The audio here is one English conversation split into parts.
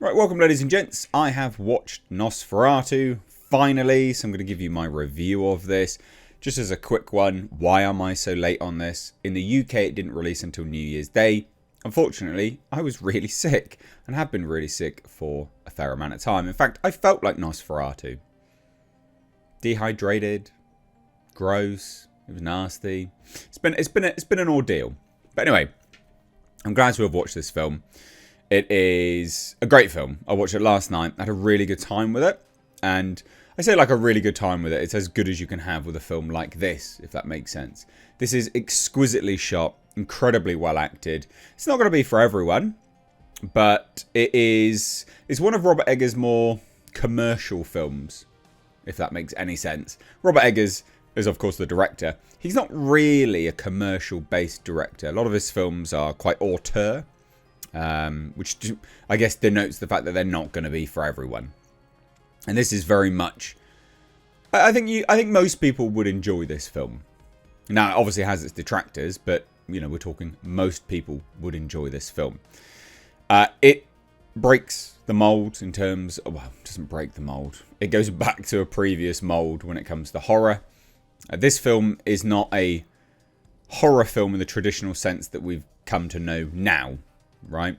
Right, welcome ladies and gents. I have watched NOSFERATU, finally, so I'm going to give you my review of this. Just as a quick one, why am I so late on this? In the UK, it didn't release until New Year's Day. Unfortunately, I was really sick, and have been really sick for a fair amount of time. In fact, I felt like NOSFERATU. Dehydrated, gross, it was nasty. It's been an ordeal. But anyway, I'm glad to have watched this film. It is a great film. I watched it last night. I had a really good time with it. And I say like a really good time with it. It's as good as you can have with a film like this, if that makes sense. This is exquisitely shot, incredibly well acted. It's not going to be for everyone, but it's one of Robert Eggers' more commercial films, if that makes any sense. Robert Eggers is, of course, the director. He's not really a commercial-based director. A lot of his films are quite auteur. Which I guess denotes the fact that they're not going to be for everyone. And this is very much, I think most people would enjoy this film. Now, it obviously has its detractors, but you know, we're talking most people would enjoy this film. It breaks the mold in terms of, well, it doesn't break the mold. It goes back to a previous mold when it comes to horror. This film is not a horror film in the traditional sense that we've come to know now. Right?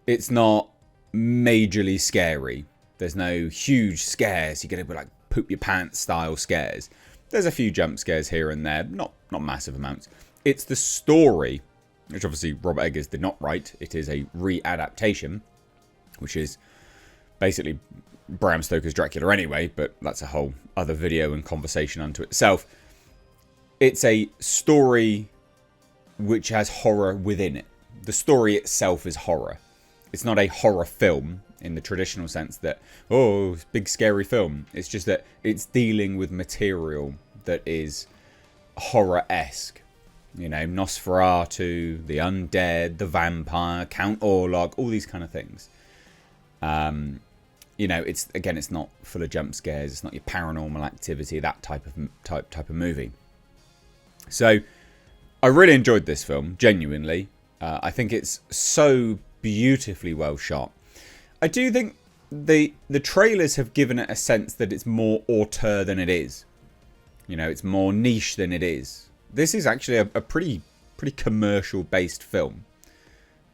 It's not majorly scary. There's no huge scares. You're going to be like poop your pants style scares. There's a few jump scares here and there. Not massive amounts. It's the story, which obviously Robert Eggers did not write. It is a re-adaptation, which is basically Bram Stoker's Dracula anyway, but that's a whole other video and conversation unto itself. It's a story which has horror within it. The story itself is horror. It's not a horror film in the traditional sense that, oh, big scary film. It's just that it's dealing with material that is horror-esque. You know, Nosferatu, the undead, the vampire, Count Orlok, all these kind of things. You know, it's not full of jump scares. It's not your Paranormal Activity, that type of movie. So, I really enjoyed this film, genuinely. I think it's so beautifully well shot. I do think the trailers have given it a sense that it's more auteur than it is. You know, it's more niche than it is. This is actually a pretty commercial based film.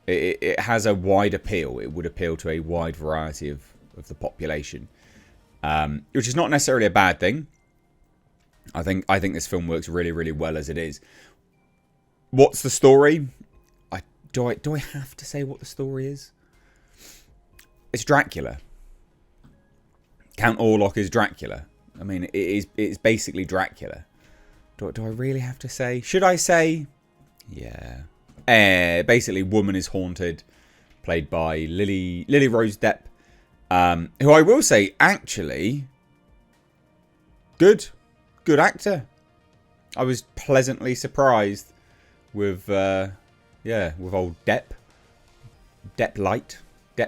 It has a wide appeal. It would appeal to a wide variety of the population, which is not necessarily a bad thing. I think this film works really well as it is. What's the story? Do I have to say what the story is? It's Dracula. Count Orlok is Dracula. I mean, it's basically Dracula. Do I really have to say? Should I say? Yeah. Basically, woman is haunted, played by Lily Rose Depp, who I will say actually good actor. I was pleasantly surprised with. With old Depp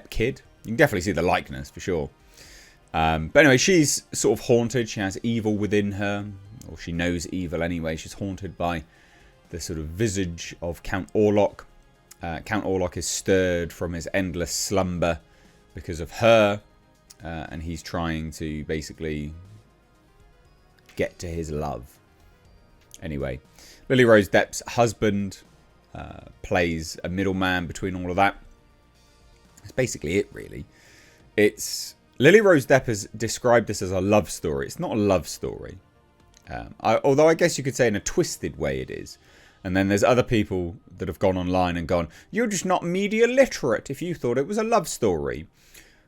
Kid. You can definitely see the likeness for sure. But anyway, she's sort of haunted. She has evil within her, or she knows evil anyway. She's haunted by the sort of visage of Count Orlok. Count Orlok is stirred from his endless slumber because of her, and he's trying to basically get to his love. Anyway, Lily Rose Depp's husband plays a middleman between all of that. That's basically it, really. It's Lily Rose Depp has described this as a love story. It's not a love story, although I guess you could say in a twisted way it is. And then there's other people that have gone online and gone, "You're just not media literate if you thought it was a love story.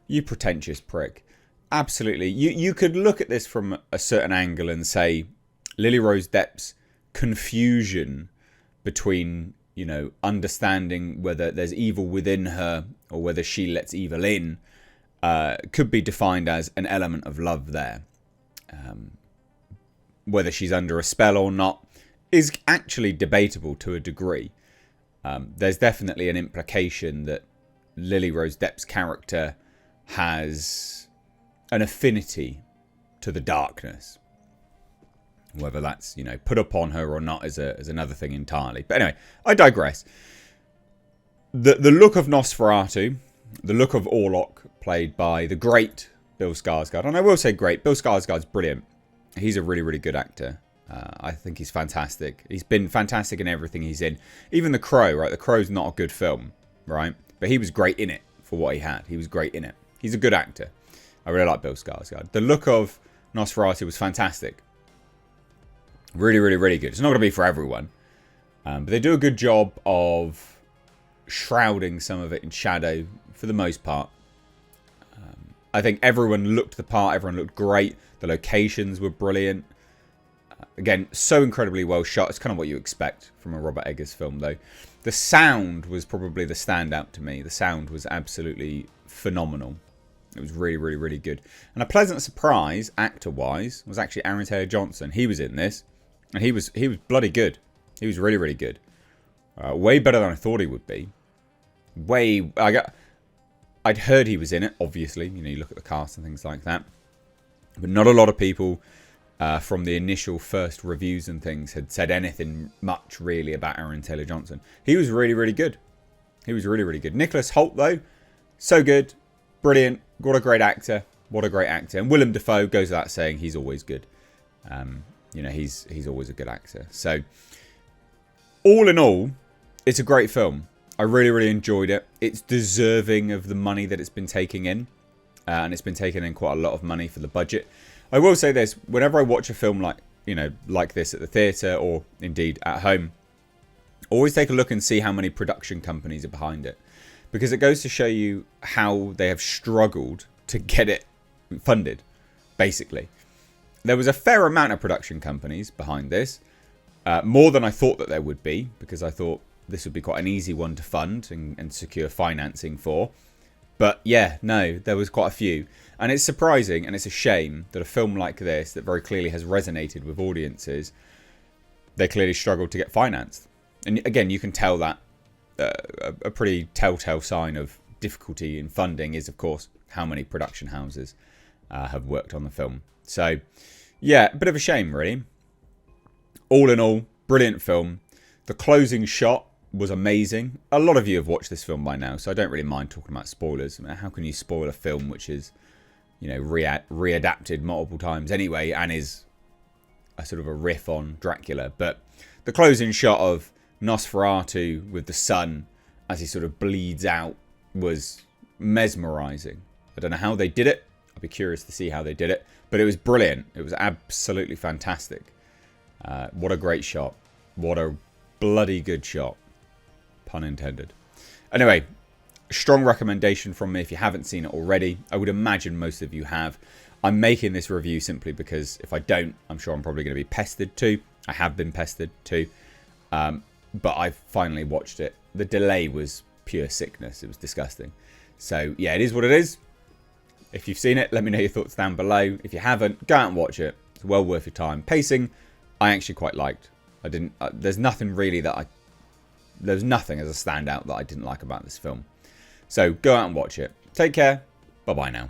You pretentious prick." Absolutely, you could look at this from a certain angle and say Lily Rose Depp's confusion between, you know, understanding whether there's evil within her or whether she lets evil in, could be defined as an element of love there. Whether she's under a spell or not is actually debatable to a degree. There's definitely an implication that Lily Rose Depp's character has an affinity to the darkness. Whether that's, you know, put upon her or not is another thing entirely. But anyway, I digress. The look of Nosferatu The look of Orlok, played by the great Bill Skarsgård. And I will say great. Bill Skarsgård's brilliant. He's a really, really good actor. I think he's fantastic. He's been fantastic in everything he's in. Even The Crow, right? The Crow's not a good film, right? But he was great in it for what he had. He was great in it. He's a good actor. I really like Bill Skarsgård. The look of NOSFERATU was fantastic. Really, really, really good. It's not going to be for everyone. But they do a good job of shrouding some of it in shadow for the most part. I think everyone looked the part. Everyone looked great. The locations were brilliant. Again, so incredibly well shot. It's kind of what you expect from a Robert Eggers film, though. The sound was probably the standout to me. The sound was absolutely phenomenal. It was really, really, really good. And a pleasant surprise, actor-wise, was actually Aaron Taylor-Johnson. He was in this, and he was bloody good. He was really, really good. Way better than I thought he would be. I'd heard he was in it, obviously. You know, you look at the cast and things like that. But not a lot of people from the initial first reviews and things had said anything much, really, about Aaron Taylor-Johnson. He was really, really good. He was really, really good. Nicholas Hoult, though, so good. Brilliant. What a great actor. What a great actor. And Willem Dafoe goes without saying, he's always good. You know, he's always a good actor. So, all in all, it's a great film. I really, really enjoyed it. It's deserving of the money that it's been taking in. And it's been taking in quite a lot of money for the budget. I will say this. Whenever I watch a film like this at the theatre or indeed at home, always take a look and see how many production companies are behind it. Because it goes to show you how they have struggled to get it funded, basically. There was a fair amount of production companies behind this. More than I thought that there would be. Because I thought this would be quite an easy one to fund and secure financing for. But yeah, no, there was quite a few. And it's surprising and it's a shame that a film like this that very clearly has resonated with audiences, they clearly struggled to get financed. And again, you can tell that a pretty telltale sign of difficulty in funding is, of course, how many production houses have worked on the film. So, yeah, a bit of a shame, really. All in all, brilliant film. The closing shot was amazing. A lot of you have watched this film by now, so I don't really mind talking about spoilers. I mean, how can you spoil a film which is, you know, readapted multiple times anyway and is a sort of a riff on Dracula? But the closing shot of NOSFERATU with the sun as he sort of bleeds out was mesmerising. I don't know how they did it. I'd be curious to see how they did it. But it was brilliant. It was absolutely fantastic. What a great shot. What a bloody good shot. Pun intended. Anyway, strong recommendation from me if you haven't seen it already. I would imagine most of you have. I'm making this review simply because if I don't, I'm sure I'm probably going to be pestered too. I have been pestered too. But I finally watched it. The delay was pure sickness. It was disgusting. So, yeah, it is what it is. If you've seen it, let me know your thoughts down below. If you haven't, go out and watch it. It's well worth your time. Pacing, I actually quite liked. There's nothing really there's nothing as a standout that I didn't like about this film. So, go out and watch it. Take care. Bye-bye now.